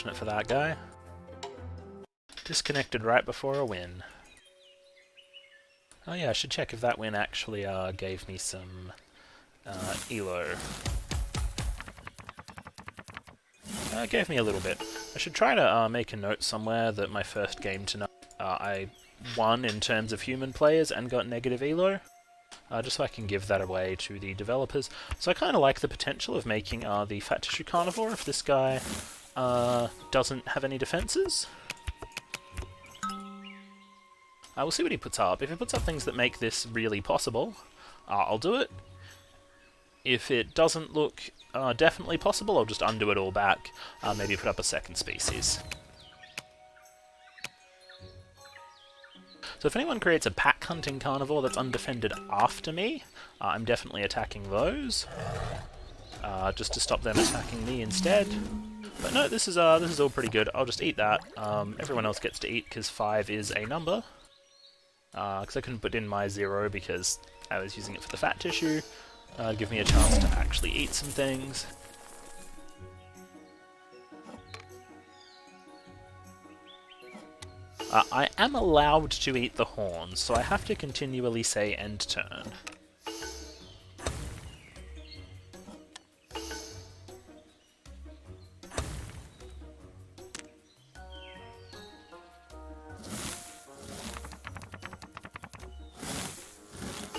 For that guy. Disconnected right before a win. Oh yeah, I should check if that win actually gave me some elo. It gave me a little bit. I should try to make a note somewhere that my first game tonight I won in terms of human players and got negative elo. Just so I can give that away to the developers. So I kind of like the potential of making the fat tissue carnivore if this guy doesn't have any defenses. We'll see what he puts up. If he puts up things that make this really possible, I'll do it. If it doesn't look definitely possible, I'll just undo it all back, maybe put up a second species. So if anyone creates a pack hunting carnivore that's undefended after me, I'm definitely attacking those, just to stop them attacking me instead. But no, this is all pretty good. I'll just eat that. Everyone else gets to eat because 5 is a number. Because I couldn't put in my 0 because I was using it for the fat tissue. Give me a chance to actually eat some things. I am allowed to eat the horns, so I have to continually say end turn.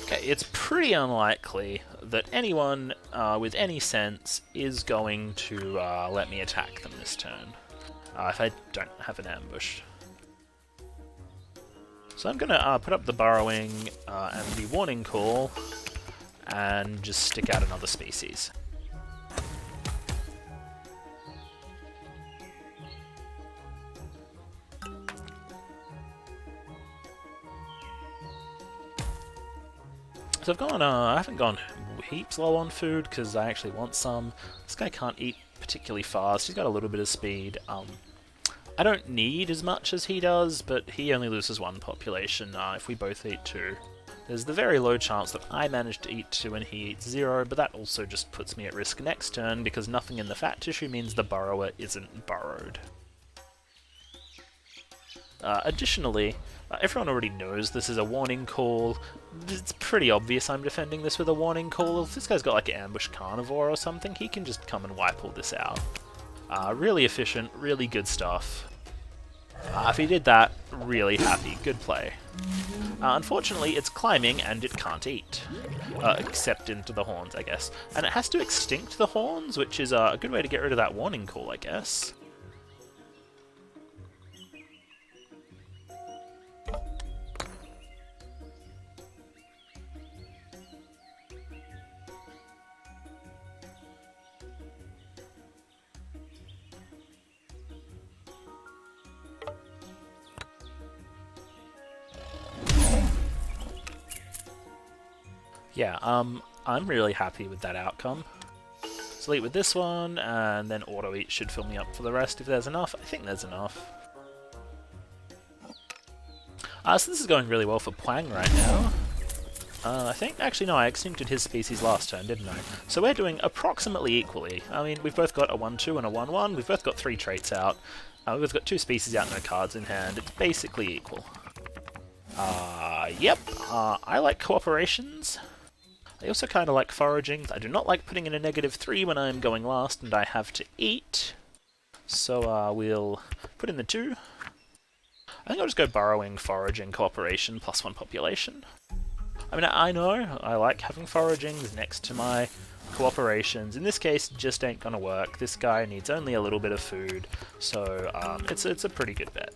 Okay, it's pretty unlikely that anyone with any sense is going to let me attack them this turn, if I don't have an ambush. So I'm going to put up the burrowing and the warning call, and just stick out another species. So I've gone, I haven't gone heaps low on food because I actually want some. This guy can't eat particularly fast. He's got a little bit of speed. I don't need as much as he does, but he only loses 1 population if we both eat 2. There's the very low chance that I manage to eat 2 and he eats 0, but that also just puts me at risk next turn because nothing in the fat tissue means the burrower isn't burrowed. Additionally, everyone already knows this is a warning call. It's pretty obvious I'm defending this with a warning call. If this guy's got like an ambush carnivore or something, he can just come and wipe all this out. Really efficient, really good stuff. If he did that, really happy, good play. Unfortunately, it's climbing and it can't eat. Except into the horns, I guess. And it has to extinct the horns, which is a good way to get rid of that warning call, I guess. Yeah, I'm really happy with that outcome. So eat with this one, and then auto-eat should fill me up for the rest if there's enough. I think there's enough. So this is going really well for Pwang right now. I think, actually no, I extincted his species last turn, didn't I? So we're doing approximately equally. I mean, we've both got a 1-2 and a 1-1, we've both got 3 traits out, we've both got 2 species out, no cards in hand, it's basically equal. Yep, I like cooperations. I also kind of like foraging. I do not like putting in a -3 when I'm going last and I have to eat. So we'll put in the 2. I think I'll just go burrowing, foraging, cooperation, +1 population. I mean, I know I like having foragings next to my cooperations. In this case, just ain't gonna work. This guy needs only a little bit of food, so it's a pretty good bet.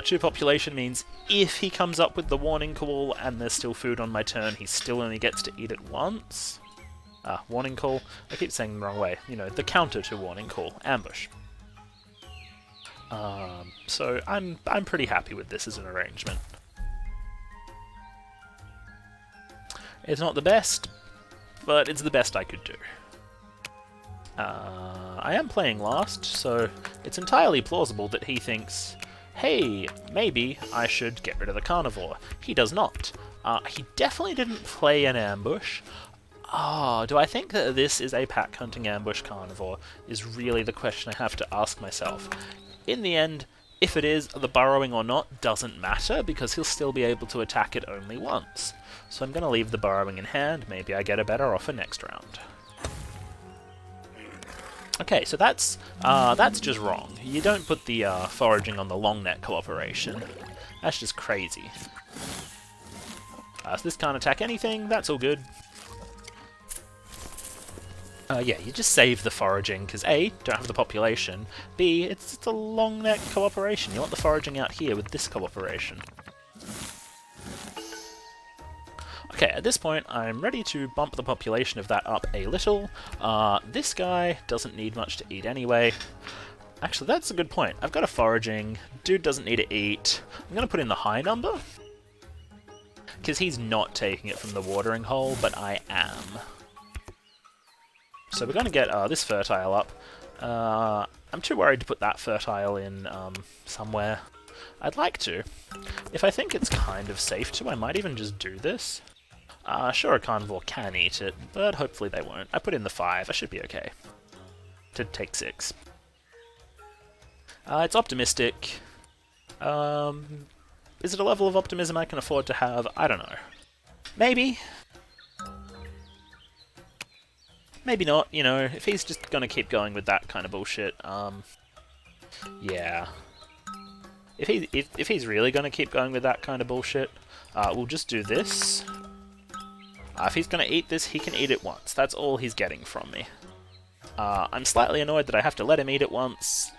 2 population means if he comes up with the warning call and there's still food on my turn, he still only gets to eat it once. Warning call. I keep saying the wrong way. You know, the counter to warning call. Ambush. So I'm pretty happy with this as an arrangement. It's not the best, but it's the best I could do. I am playing last, so it's entirely plausible that he thinks, hey, maybe I should get rid of the carnivore. He does not. He definitely didn't play an ambush. Oh, do I think that this is a pack hunting ambush carnivore is really the question I have to ask myself. In the end, if it is, the burrowing or not doesn't matter, because he'll still be able to attack it only once. So I'm going to leave the burrowing in hand, maybe I get a better offer next round. Okay, so that's just wrong. You don't put the foraging on the long neck cooperation. That's just crazy. So this can't attack anything, that's all good. Yeah, you just save the foraging, because A, don't have the population, B, it's a long neck cooperation. You want the foraging out here with this cooperation. Okay, at this point, I'm ready to bump the population of that up a little. This guy doesn't need much to eat anyway. Actually, that's a good point. I've got a foraging, dude doesn't need to eat. I'm going to put in the high number, because he's not taking it from the watering hole, but I am. So we're going to get this fertile up. I'm too worried to put that fertile in somewhere. I'd like to. If I think it's kind of safe to, I might even just do this. Sure, a carnivore can eat it, but hopefully they won't. I put in the 5, I should be okay. To take 6. It's optimistic. Is it a level of optimism I can afford to have? I don't know. Maybe. Maybe not, you know, if he's just gonna keep going with that kind of bullshit, yeah. If he's really gonna keep going with that kind of bullshit, we'll just do this. If he's gonna eat this, he can eat it once. That's all he's getting from me. I'm slightly annoyed that I have to let him eat it once.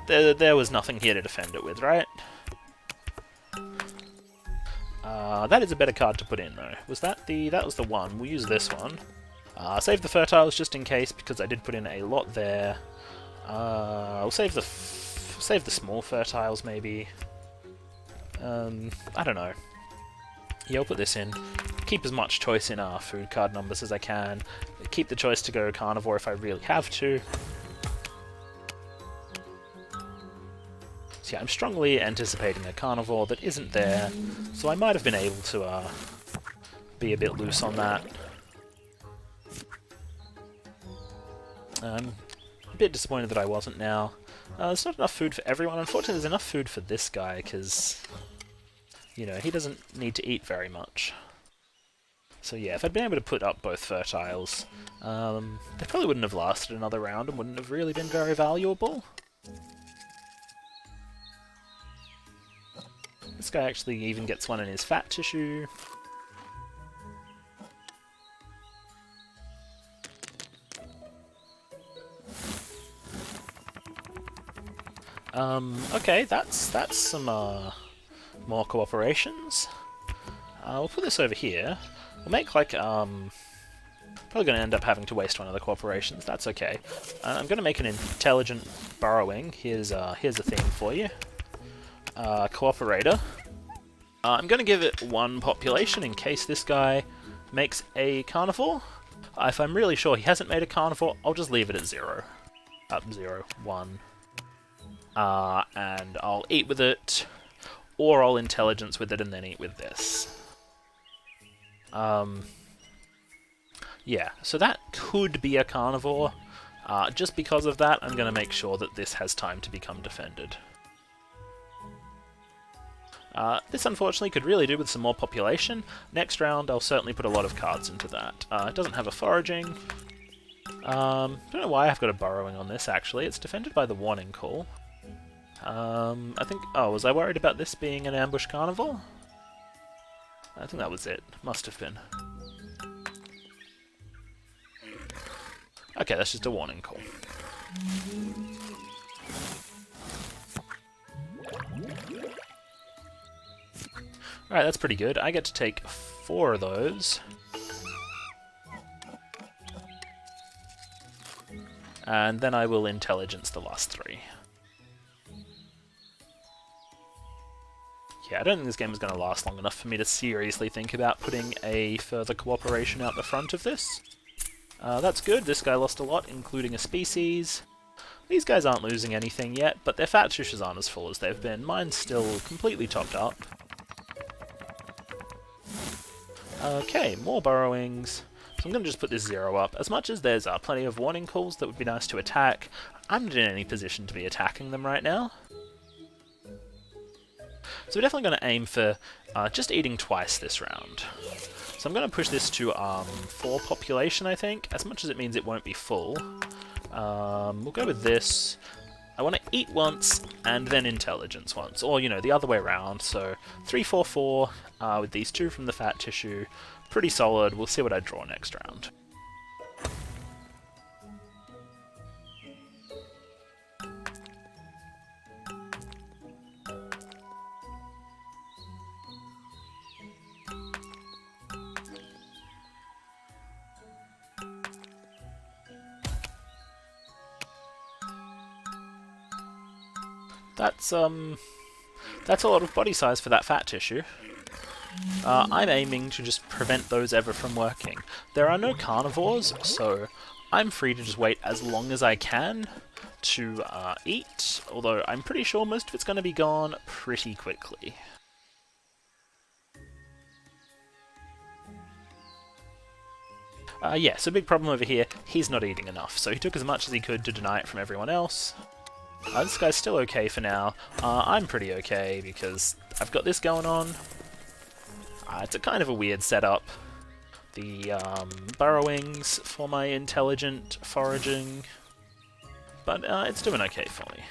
There was nothing here to defend it with, right? That is a better card to put in, though. Was that the... that was the one. We'll use this one. Save the fertiles just in case, because I did put in a lot there. I'll save the small fertiles, maybe. I don't know. Yeah, I'll put this in. Keep as much choice in our food card numbers as I can. Keep the choice to go carnivore if I really have to. So yeah, I'm strongly anticipating a carnivore that isn't there, so I might have been able to be a bit loose on that. I'm a bit disappointed that I wasn't now. There's not enough food for everyone. Unfortunately, there's enough food for this guy, because, you know, he doesn't need to eat very much. So yeah, if I'd been able to put up both fertiles, they probably wouldn't have lasted another round and wouldn't have really been very valuable. This guy actually even gets one in his fat tissue. Okay, that's some more cooperations. We'll put this over here. We'll make like probably going to end up having to waste one of the cooperations. That's okay. I'm going to make an intelligent burrowing. Here's a theme for you. Cooperator. I'm going to give it 1 population in case this guy makes a carnivore. If I'm really sure he hasn't made a carnivore, I'll just leave it at 0. 0, 1. And I'll eat with it, or I'll intelligence with it and then eat with this. Yeah, so that could be a carnivore. Just because of that, I'm going to make sure that this has time to become defended. This unfortunately could really do with some more population. Next round I'll certainly put a lot of cards into that. It doesn't have a foraging. Don't know why I've got a burrowing on this actually. It's defended by the warning call. I think... oh, was I worried about this being an ambush carnivore? I think that was it. Must have been. Okay, that's just a warning call. Alright, that's pretty good. I get to take 4 of those. And then I will intelligence the last 3. Yeah, I don't think this game is going to last long enough for me to seriously think about putting a further cooperation out the front of this. That's good. This guy lost a lot, including a species. These guys aren't losing anything yet, but their fat tissues aren't as full as they've been. Mine's still completely topped up. Okay, more burrowings. So I'm going to just put this 0 up. As much as there's plenty of warning calls that would be nice to attack, I'm not in any position to be attacking them right now. So we're definitely going to aim for just eating twice this round. So I'm going to push this to 4 population, I think, as much as it means it won't be full. We'll go with this. I want to eat once and then intelligence once, or, you know, the other way around. So 3, 4, 4 with these 2 from the fat tissue. Pretty solid. We'll see what I draw next round. That's a lot of body size for that fat tissue. I'm aiming to just prevent those ever from working. There are no carnivores, so I'm free to just wait as long as I can to eat, although I'm pretty sure most of it's going to be gone pretty quickly. Yeah, so big problem over here, he's not eating enough, so he took as much as he could to deny it from everyone else. This guy's still okay for now. I'm pretty okay because I've got this going on. It's a kind of a weird setup. The burrowings for my intelligent foraging, but it's doing okay for me.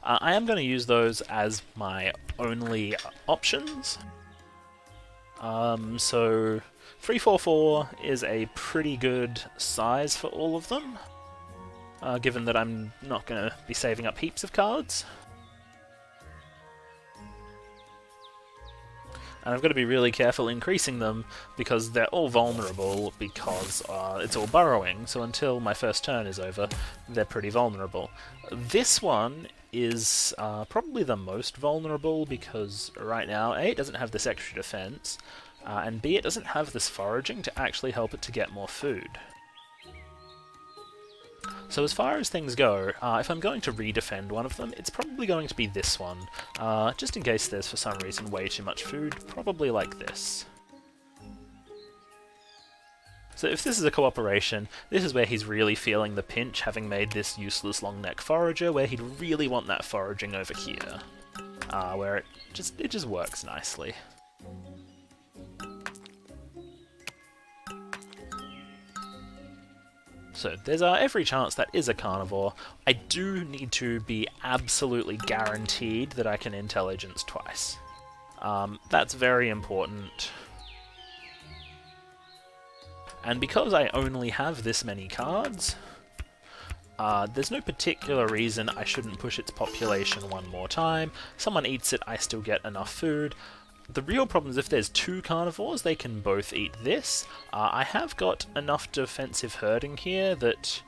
I am going to use those as my only options. So 3, 4, 4 is a pretty good size for all of them. Given that I'm not going to be saving up heaps of cards. And I've got to be really careful increasing them, because they're all vulnerable, because it's all burrowing, so until my first turn is over, they're pretty vulnerable. This one is probably the most vulnerable, because right now, A, it doesn't have this extra defense, and B, it doesn't have this foraging to actually help it to get more food. So as far as things go, if I'm going to redefend one of them, it's probably going to be this one, just in case there's for some reason way too much food, probably like this. So if this is a cooperation, this is where he's really feeling the pinch, having made this useless long neck forager, where he'd really want that foraging over here, where it just works nicely. So there's every chance that is a carnivore. I do need to be absolutely guaranteed that I can intelligence twice. That's very important. And because I only have this many cards, there's no particular reason I shouldn't push its population one more time. Someone eats it, I still get enough food. The real problem is if there's 2 carnivores, they can both eat this. I have got enough defensive herding here that,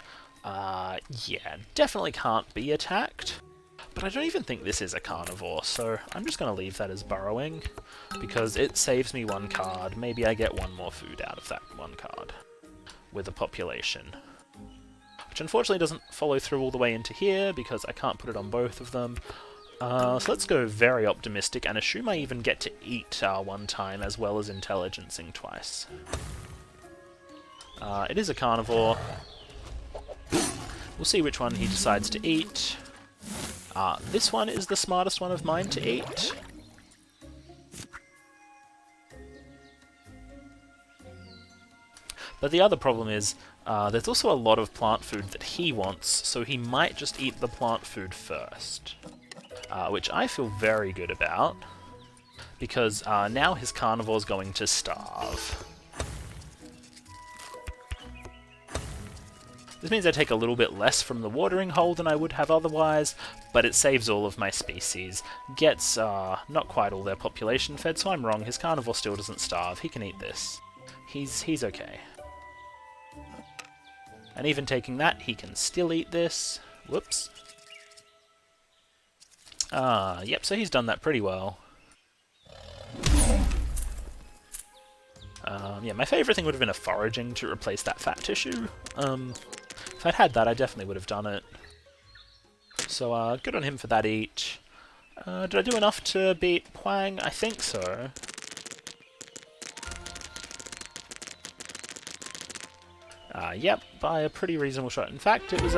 yeah, definitely can't be attacked. But I don't even think this is a carnivore, so I'm just going to leave that as burrowing, because it saves me 1 card. Maybe I get 1 more food out of that 1 card with a population. Which unfortunately doesn't follow through all the way into here, because I can't put it on both of them. So let's go very optimistic and assume I even get to eat 1 time as well as intelligencing twice. It is a carnivore. We'll see which one he decides to eat. This one is the smartest one of mine to eat. But the other problem is, there's also a lot of plant food that he wants, so he might just eat the plant food first. Which I feel very good about, because now his carnivore's going to starve. This means I take a little bit less from the watering hole than I would have otherwise, but it saves all of my species. Gets not quite all their population fed, so I'm wrong, his carnivore still doesn't starve, he can eat this. He's okay. And even taking that, he can still eat this. Whoops. Yep, so he's done that pretty well. Yeah, my favourite thing would have been a foraging to replace that fat tissue. If I'd had that, I definitely would have done it. So, good on him for that each. Did I do enough to beat Pwang? I think so. Yep, by a pretty reasonable shot. In fact, it was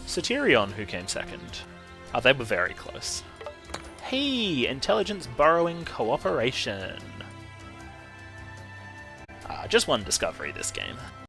Satyrion who came second. They were very close. Hey, intelligence borrowing cooperation. Just one discovery this game.